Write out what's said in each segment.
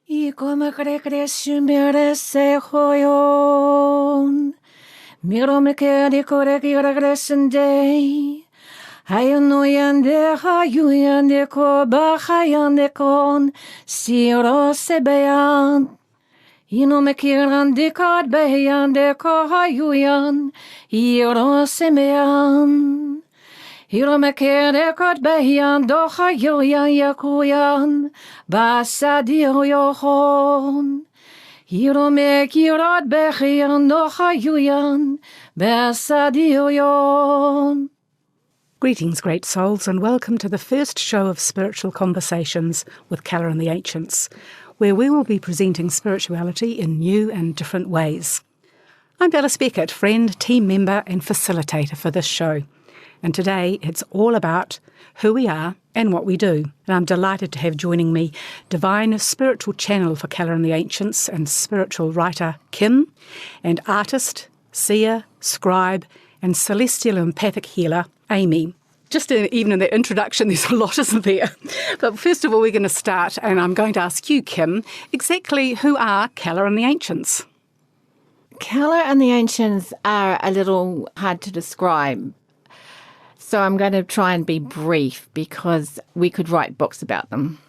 Y como crece merece hoyon. Miro me quede corregi regresende. Hayano yande hayuyande ko bahayande kon. Siro sebeyan. Ino me kirande kod behayande ko hayuyan. Iro semeyan. Hiro me kere kot behian docha yoyan yakuyan basadio yohon. Hiro me kirot behian docha yuyan basadio yon. Greetings, great souls, and welcome to the first show of Spiritual Conversations with Callah and the Ancients, where we will be presenting spirituality in new and different ways. I'm Dallas Beckett, friend, team member and facilitator for this show. And today it's all about who we are and what we do. And I'm delighted to have joining me divine spiritual channel for Callah and the Ancients and spiritual writer Kim, and artist, seer, scribe and celestial empathic healer Aimee. Even in the introduction, there's a lot, isn't there? But first of all, we're going to start, and I'm going to ask you, Kim, exactly who are Callah and the Ancients? Callah and the Ancients are a little hard to describe. So I'm going to try and be brief because we could write books about them.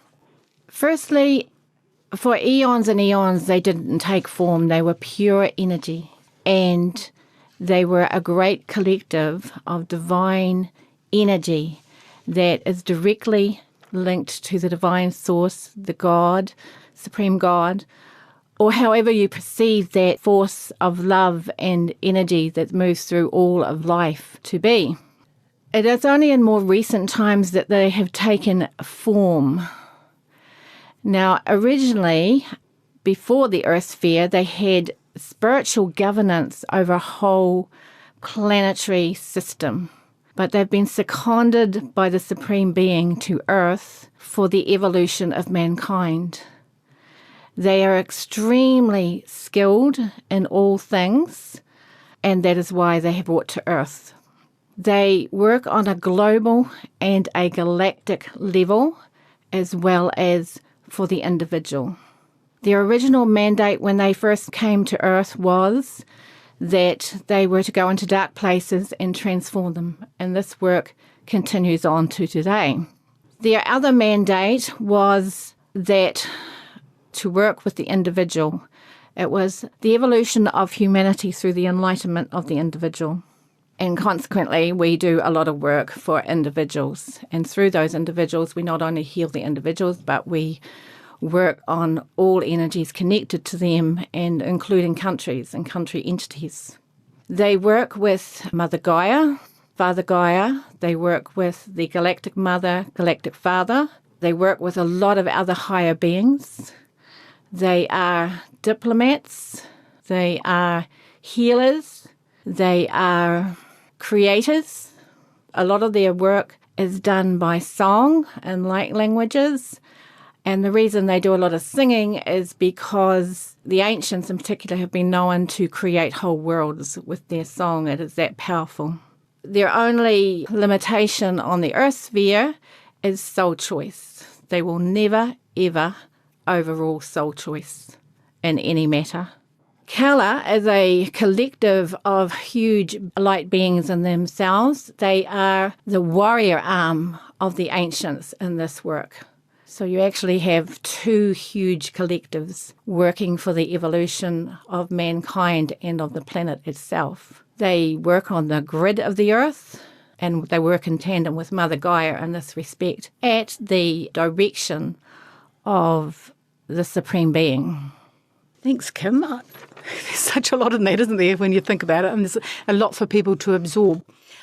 Firstly, for eons and eons, they didn't take form. They were pure energy. And they were a great collective of divine energy that is directly linked to the divine source, the God, Supreme God, or however you perceive that force of love and energy that moves through all of life to be. It is only in more recent times that they have taken form. Now, originally, before the Earth sphere, they had spiritual governance over a whole planetary system. But they've been seconded by the Supreme Being to Earth for the evolution of mankind. They are extremely skilled in all things, and that is why they have brought to Earth. They work on a global and a galactic level, as well as for the individual. Their original mandate when they first came to Earth was that they were to go into dark places and transform them, and this work continues on to today. Their other mandate was that to work with the individual. It was the evolution of humanity through the enlightenment of the individual. And consequently, we do a lot of work for individuals. And through those individuals, we not only heal the individuals, but we work on all energies connected to them, and including countries and country entities. They work with Mother Gaia, Father Gaia. They work with the Galactic Mother, Galactic Father. They work with a lot of other higher beings. They are diplomats. They are healers. They are creators. A lot of their work is done by song and light languages. And the reason they do a lot of singing is because the ancients in particular have been known to create whole worlds with their song. It is that powerful. Their only limitation on the Earth sphere is soul choice. They will never, ever overrule soul choice in any matter. Callah is a collective of huge light beings in themselves. They are the warrior arm of the ancients in this work. So you actually have two huge collectives working for the evolution of mankind and of the planet itself. They work on the grid of the Earth, and they work in tandem with Mother Gaia in this respect at the direction of the Supreme Being. Thanks, Kim. There's such a lot in that, isn't there, when you think about it, and there's a lot for people to absorb.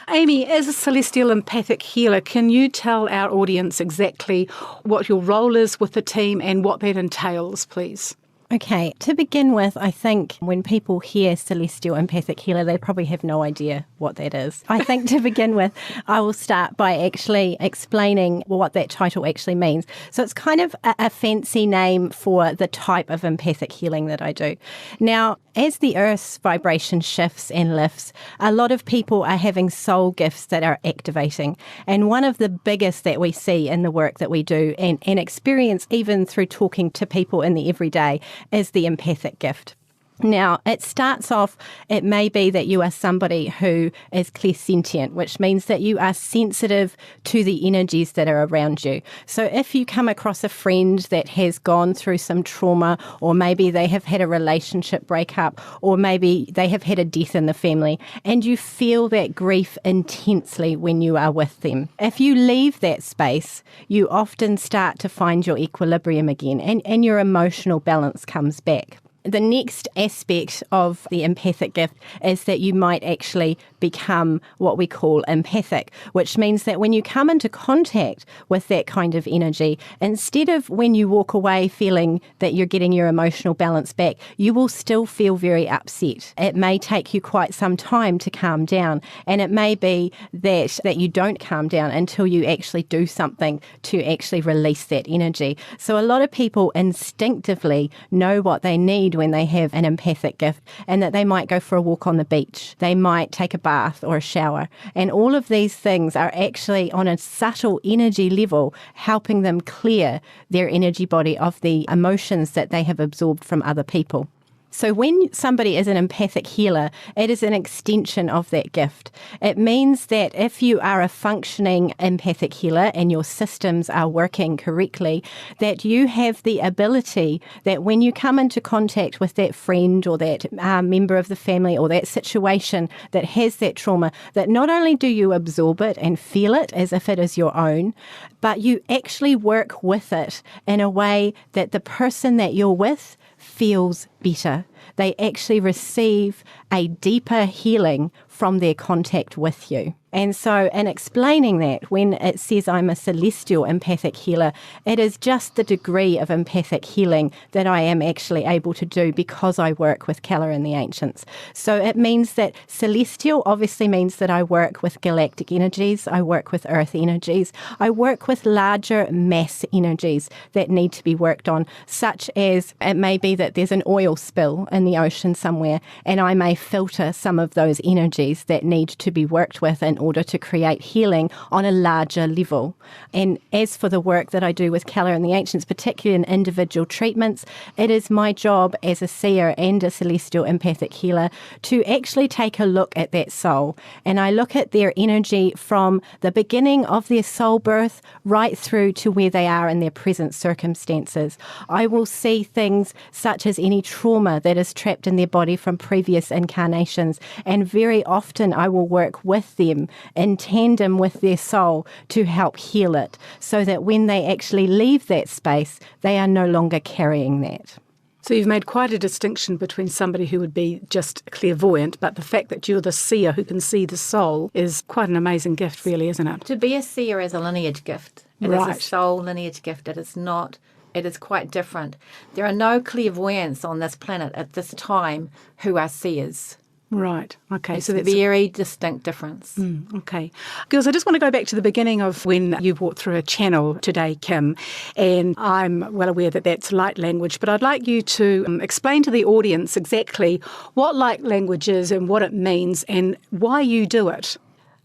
Aimee, as a celestial empathic healer, can you tell our audience exactly what your role is with the team and what that entails, please? Okay, to begin with, I think when people hear celestial empathic healer, they probably have no idea what that is. I think to begin with, I will start by actually explaining what that title actually means. So it's kind of a fancy name for the type of empathic healing that I do. Now, as the Earth's vibration shifts and lifts, a lot of people are having soul gifts that are activating. And one of the biggest that we see in the work that we do and experience even through talking to people in the everyday is the empathic gift. Now, it starts off, it may be that you are somebody who is clairsentient, which means that you are sensitive to the energies that are around you. So if you come across a friend that has gone through some trauma, or maybe they have had a relationship breakup, or maybe they have had a death in the family, and you feel that grief intensely when you are with them, if you leave that space, you often start to find your equilibrium again, and your emotional balance comes back. The next aspect of the empathic gift is that you might actually become what we call empathic, which means that when you come into contact with that kind of energy, instead of when you walk away feeling that you're getting your emotional balance back, you will still feel very upset. It may take you quite some time to calm down, and it may be that you don't calm down until you actually do something to actually release that energy. So a lot of people instinctively know what they need when they have an empathic gift, and that they might go for a walk on the beach, they might take a bath or a shower, and all of these things are actually on a subtle energy level helping them clear their energy body of the emotions that they have absorbed from other people. So when somebody is an empathic healer, it is an extension of that gift. It means that if you are a functioning empathic healer and your systems are working correctly, that you have the ability that when you come into contact with that friend or that member of the family or that situation that has that trauma, that not only do you absorb it and feel it as if it is your own, but you actually work with it in a way that the person that you're with feels better. They actually receive a deeper healing from their contact with you. And so in explaining that, when it says I'm a celestial empathic healer, it is just the degree of empathic healing that I am actually able to do because I work with Callah and the Ancients. So it means that celestial obviously means that I work with galactic energies, I work with earth energies, I work with larger mass energies that need to be worked on, such as it may be that there's an oil spill in the ocean somewhere, and I may filter some of those energies that need to be worked with in order to create healing on a larger level. And as for the work that I do with Callah and the Ancients, particularly in individual treatments, it is my job as a seer and a celestial empathic healer to actually take a look at that soul. And I look at their energy from the beginning of their soul birth right through to where they are in their present circumstances. I will see things such as any trauma that is trapped in their body from previous incarnations, and very often I will work with them in tandem with their soul to help heal it, so that when they actually leave that space, they are no longer carrying that. So you've made quite a distinction between somebody who would be just clairvoyant, but the fact that you're the seer who can see the soul is quite an amazing gift, really, isn't it? To be a seer is a lineage gift. It is a soul lineage gift. It is not. It is quite different. There are no clairvoyants on this planet at this time who are seers. Right. Okay. It's a very distinct difference. Okay. Girls, I just want to go back to the beginning of when you walked through a channel today, Kim, and I'm well aware that that's light language, but I'd like you to explain to the audience exactly what light language is and what it means and why you do it.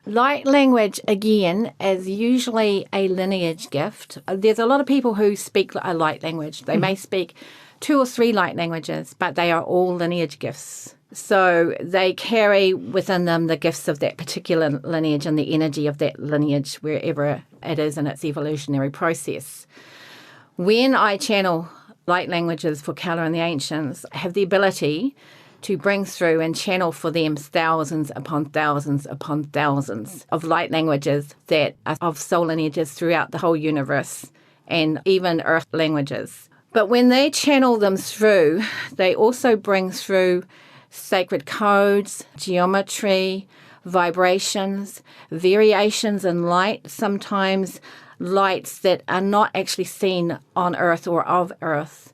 Light language, again, is usually a lineage gift. There's a lot of people who speak a light language. They may speak 2 or 3 light languages, but they are all lineage gifts. So they carry within them the gifts of that particular lineage and the energy of that lineage wherever it is in its evolutionary process. When I channel light languages for Callah and the Ancients, I have the ability to bring through and channel for them thousands upon thousands upon thousands of light languages that are of soul lineages throughout the whole universe, and even earth languages. But when they channel them through, they also bring through sacred codes, geometry, vibrations, variations in light, sometimes lights that are not actually seen on Earth or of Earth.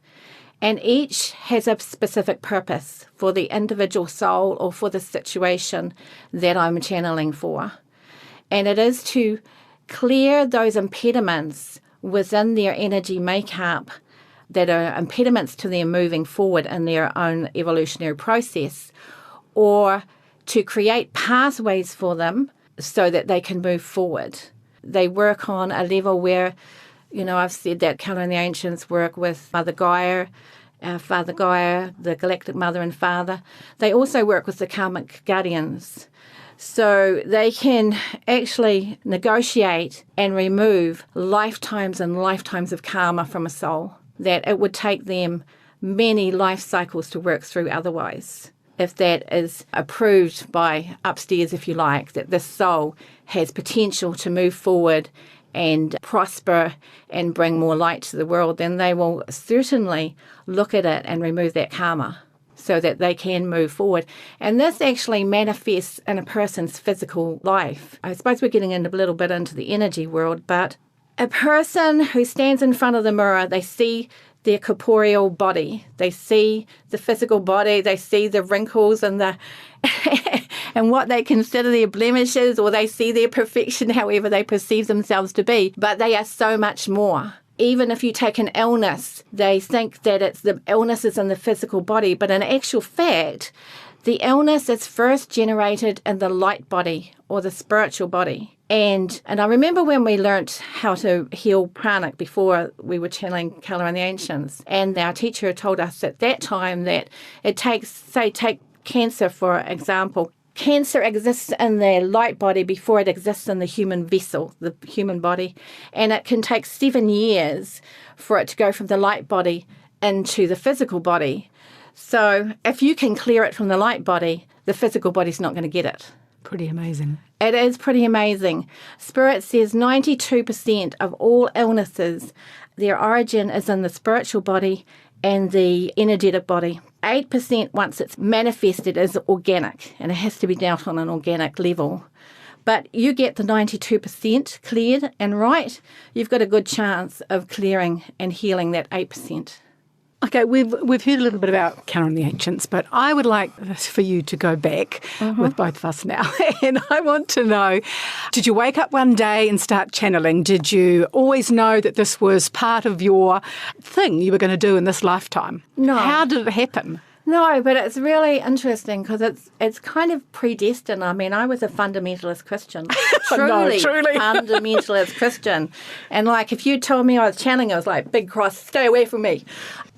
And each has a specific purpose for the individual soul or for the situation that I'm channeling for. And it is to clear those impediments within their energy makeup that are impediments to them moving forward in their own evolutionary process, or to create pathways for them so that they can move forward. They work on a level where, I've said that Callah and the Ancients work with Mother Gaia, Father Gaia, the Galactic Mother and Father. They also work with the karmic guardians. So they can actually negotiate and remove lifetimes and lifetimes of karma from a soul that it would take them many life cycles to work through otherwise. If that is approved by upstairs, if you like, that this soul has potential to move forward and prosper and bring more light to the world, then they will certainly look at it and remove that karma so that they can move forward. And this actually manifests in a person's physical life. I suppose we're getting a little bit into the energy world, but a person who stands in front of the mirror, they see their corporeal body. They see the physical body, they see the wrinkles and the and what they consider their blemishes, or they see their perfection, however they perceive themselves to be. But they are so much more. Even if you take an illness, they think that it's the illness is in the physical body, but in actual fact, the illness is first generated in the light body or the spiritual body. And I remember when we learnt how to heal pranic before we were channeling Callah and the Ancients, and our teacher told us at that time that it takes, take cancer for example. Cancer exists in the light body before it exists in the human vessel, the human body, and it can take 7 years for it to go from the light body into the physical body. So if you can clear it from the light body, the physical body's not going to get it. Pretty amazing. It is pretty amazing. Spirit says 92% of all illnesses, their origin is in the spiritual body and the energetic body. 8% once it's manifested is organic, and it has to be dealt on an organic level. But you get the 92% cleared and right, you've got a good chance of clearing and healing that 8%. Okay, we've heard a little bit about Callah and the Ancients, but I would like for you to go back with both of us now. And I want to know, did you wake up one day and start channeling? Did you always know that this was part of your thing you were going to do in this lifetime? No. How did it happen? No, but it's really interesting because it's kind of predestined. I mean, I was a fundamentalist Christian. Truly fundamentalist Christian. And like if you told me I was channeling, I was like, big cross, stay away from me.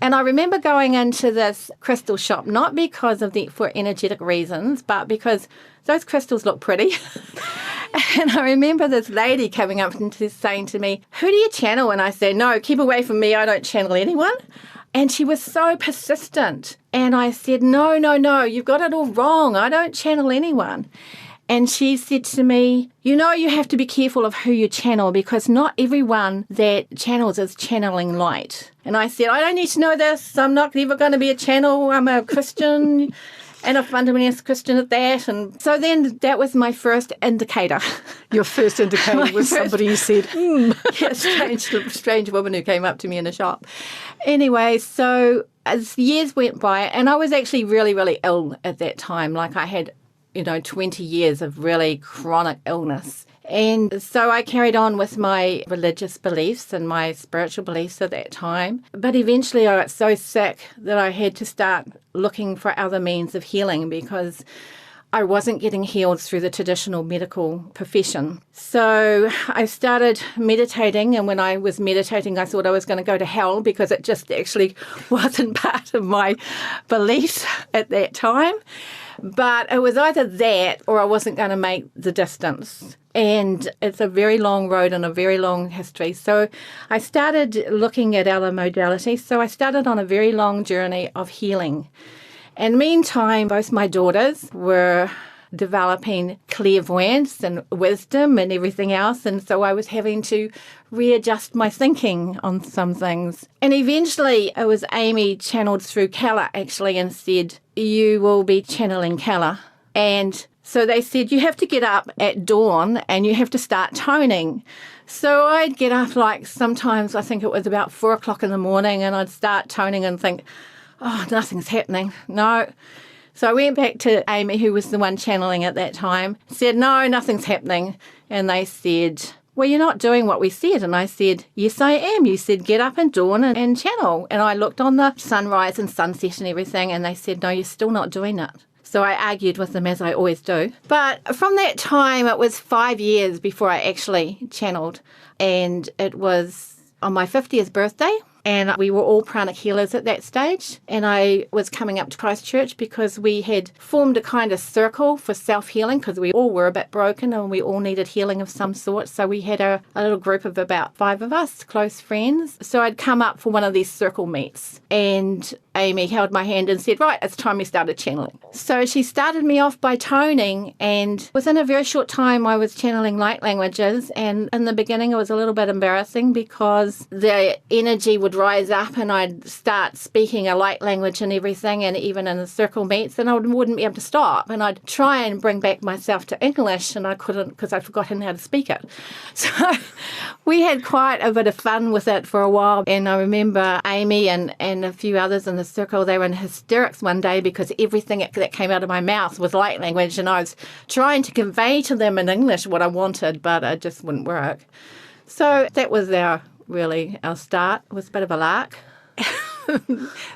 And I remember going into this crystal shop, not because for energetic reasons, but because those crystals look pretty. And I remember this lady coming up and saying to me, who do you channel? And I said, no, keep away from me. I don't channel anyone. And she was so persistent. And I said, no, you've got it all wrong. I don't channel anyone. And she said to me, you have to be careful of who you channel because not everyone that channels is channeling light. And I said, I don't need to know this. I'm not ever going to be a channel. I'm a Christian and a fundamentalist Christian at that. And so then that was my first indicator. Your first indicator was somebody who said, Yeah, strange woman who came up to me in a shop. Anyway, so as years went by, and I was actually really, really ill at that time. Like I had 20 years of really chronic illness. And so I carried on with my religious beliefs and my spiritual beliefs at that time. But eventually I got so sick that I had to start looking for other means of healing because I wasn't getting healed through the traditional medical profession. So I started meditating, and when I was meditating, I thought I was going to go to hell because it just actually wasn't part of my beliefs at that time. But it was either that or I wasn't going to make the distance. And it's a very long road and a very long history. So I started looking at other modalities. So I started on a very long journey of healing. And meantime, both my daughters were developing clairvoyance and wisdom and everything else. And so I was having to readjust my thinking on some things. And eventually it was Aimee channeled through Callah actually and said, you will be channeling Callah. And so they said, you have to get up at dawn and you have to start toning. So I'd get up like sometimes, I think it was about 4 o'clock in the morning, and I'd start toning and think, oh, nothing's happening. No. So I went back to Aimee, who was the one channeling at that time, said, no, nothing's happening. And they said, well, you're not doing what we said. And I said, yes, I am. You said get up and dawn and channel. And I looked on the sunrise and sunset and everything, and they said, no, you're still not doing it. So I argued with them, as I always do. But from that time, it was 5 years before I actually channeled. And it was on my 50th birthday. And we were all pranic healers at that stage. And I was coming up to Christchurch because we had formed a kind of circle for self-healing, because we all were a bit broken and we all needed healing of some sort. So we had a little group of about 5 of us, close friends. So I'd come up for one of these circle meets, and Aimee held my hand and said, right, it's time we started channeling. So she started me off by toning, and within a very short time I was channeling light languages. And in the beginning it was a little bit embarrassing because the energy would rise up and I'd start speaking a light language and everything, and even in the circle meets, and I wouldn't be able to stop. And I'd try and bring back myself to English, and I couldn't because I'd forgotten how to speak it. So we had quite a bit of fun with it for a while. And I remember Aimee and a few others in the circle, they were in hysterics one day because everything that came out of my mouth was light language, and I was trying to convey to them in English what I wanted, but it just wouldn't work. So that was our start. It was a bit of a lark.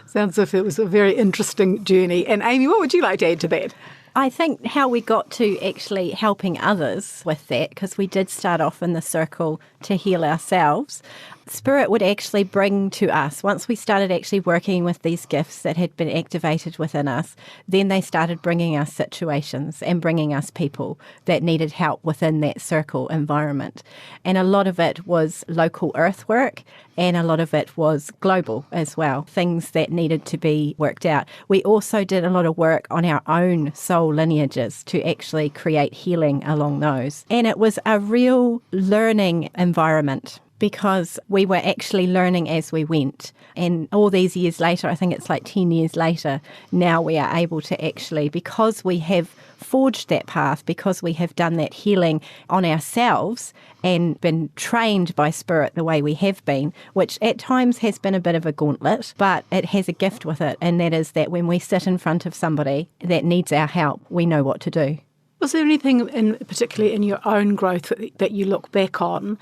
Sounds as if it was a very interesting journey. And Aimee, what would you like to add to that? I think how we got to actually helping others with that, because we did start off in the circle to heal ourselves, Spirit would actually bring to us, once we started actually working with these gifts that had been activated within us, then they started bringing us situations and bringing us people that needed help within that circle environment. And a lot of it was local earthwork, and a lot of it was global as well, things that needed to be worked out. We also did a lot of work on our own soul lineages to actually create healing along those. And it was a real learning environment, because we were actually learning as we went. And all these years later, I think it's like 10 years later, now we are able to actually, because we have forged that path, because we have done that healing on ourselves and been trained by Spirit the way we have been, which at times has been a bit of a gauntlet, but it has a gift with it. And that is that when we sit in front of somebody that needs our help, we know what to do. Was there anything, particularly in your own growth, that you look back on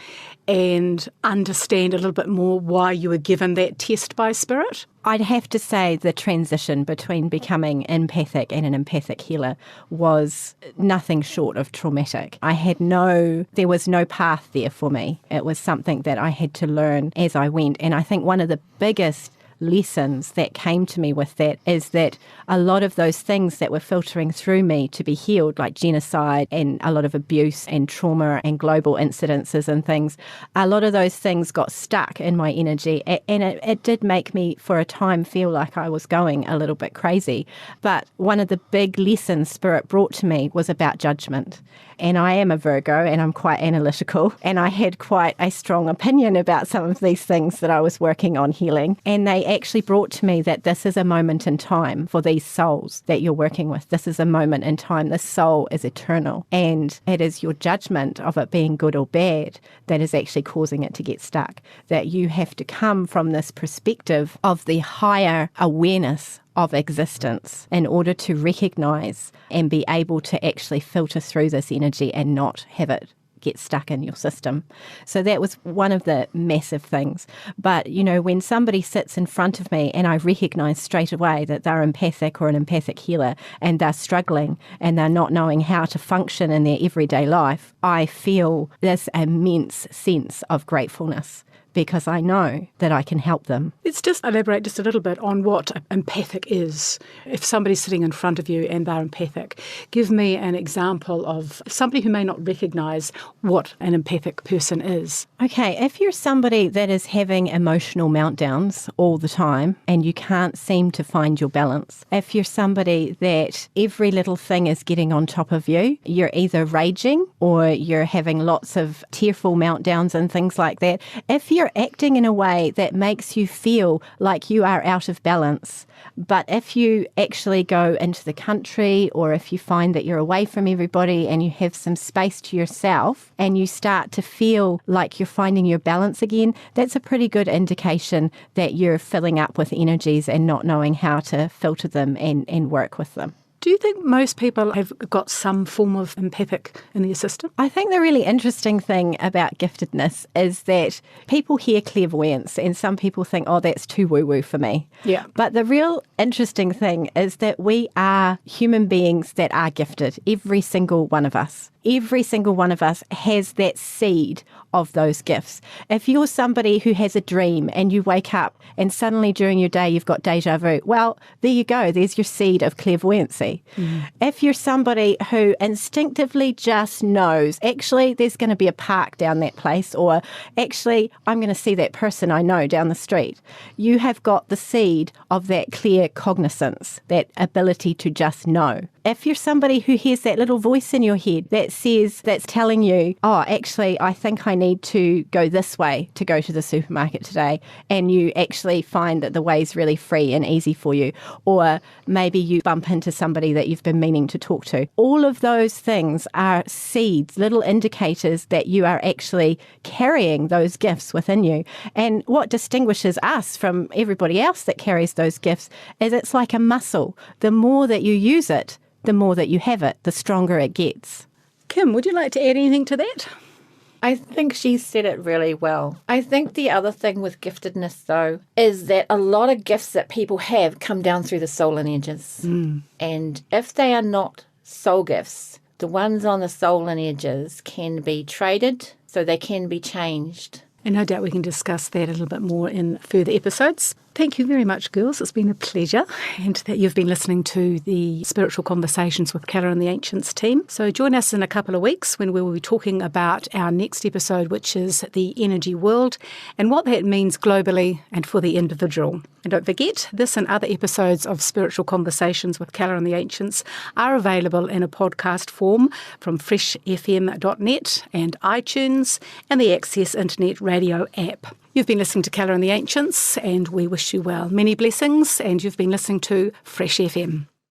and understand a little bit more why you were given that test by Spirit? I'd have to say the transition between becoming empathic and an empathic healer was nothing short of traumatic. There was no path there for me. It was something that I had to learn as I went. And I think one of the biggest lessons that came to me with that is that a lot of those things that were filtering through me to be healed, like genocide and a lot of abuse and trauma and global incidences and things, a lot of those things got stuck in my energy, and it did make me for a time feel like I was going a little bit crazy. But one of the big lessons Spirit brought to me was about judgment. And I am a Virgo, and I'm quite analytical, and I had quite a strong opinion about some of these things that I was working on healing. And they actually brought to me that this is a moment in time for these souls that you're working with. This is a moment in time. This soul is eternal, and it is your judgment of it being good or bad that is actually causing it to get stuck. That you have to come from this perspective of the higher awareness of existence in order to recognise and be able to actually filter through this energy and not have it get stuck in your system. So that was one of the massive things. But, when somebody sits in front of me and I recognise straight away that they're empathic or an empathic healer and they're struggling and they're not knowing how to function in their everyday life, I feel this immense sense of gratefulness, because I know that I can help them. Let's just elaborate just a little bit on what empathic is. If somebody's sitting in front of you and they're empathic, give me an example of somebody who may not recognise what an empathic person is. Okay, if you're somebody that is having emotional meltdowns all the time and you can't seem to find your balance, if you're somebody that every little thing is getting on top of you, you're either raging or you're having lots of tearful meltdowns and things like that, if you're acting in a way that makes you feel like you are out of balance, but if you actually go into the country, or if you find that you're away from everybody and you have some space to yourself and you start to feel like you're finding your balance again, that's a pretty good indication that you're filling up with energies and not knowing how to filter them and work with them. Do you think most people have got some form of empathic in their system? I think the really interesting thing about giftedness is that people hear clairvoyance and some people think, oh, that's too woo-woo for me. Yeah. But the real interesting thing is that we are human beings that are gifted, every single one of us. Every single one of us has that seed of those gifts. If you're somebody who has a dream and you wake up and suddenly during your day you've got deja vu, well, there you go. There's your seed of clairvoyancy. If you're somebody who instinctively just knows, actually, there's going to be a park down that place, or actually, I'm going to see that person I know down the street, you have got the seed of that clear cognizance, that ability to just know. If you're somebody who hears that little voice in your head that's telling you, oh, actually, I think I need to go this way to go to the supermarket today, and you actually find that the way's really free and easy for you, or maybe you bump into somebody that you've been meaning to talk to. All of those things are seeds, little indicators that you are actually carrying those gifts within you. And what distinguishes us from everybody else that carries those gifts is it's like a muscle. The more that you use it, the more that you have it, the stronger it gets. Kim, would you like to add anything to that? I think she said it really well. I think the other thing with giftedness, though, is that a lot of gifts that people have come down through the soul lineages. And if they are not soul gifts, the ones on the soul lineages can be traded, so they can be changed. And no doubt we can discuss that a little bit more in further episodes. Thank you very much, girls. It's been a pleasure, and that you've been listening to the Spiritual Conversations with Callah and the Ancients team. So join us in a couple of weeks when we will be talking about our next episode, which is the energy world and what that means globally and for the individual. And don't forget, this and other episodes of Spiritual Conversations with Callah and the Ancients are available in a podcast form from freshfm.net and iTunes and the Access Internet Radio app. You've been listening to Callah and the Ancients, and we wish you well. Many blessings, and you've been listening to Fresh FM.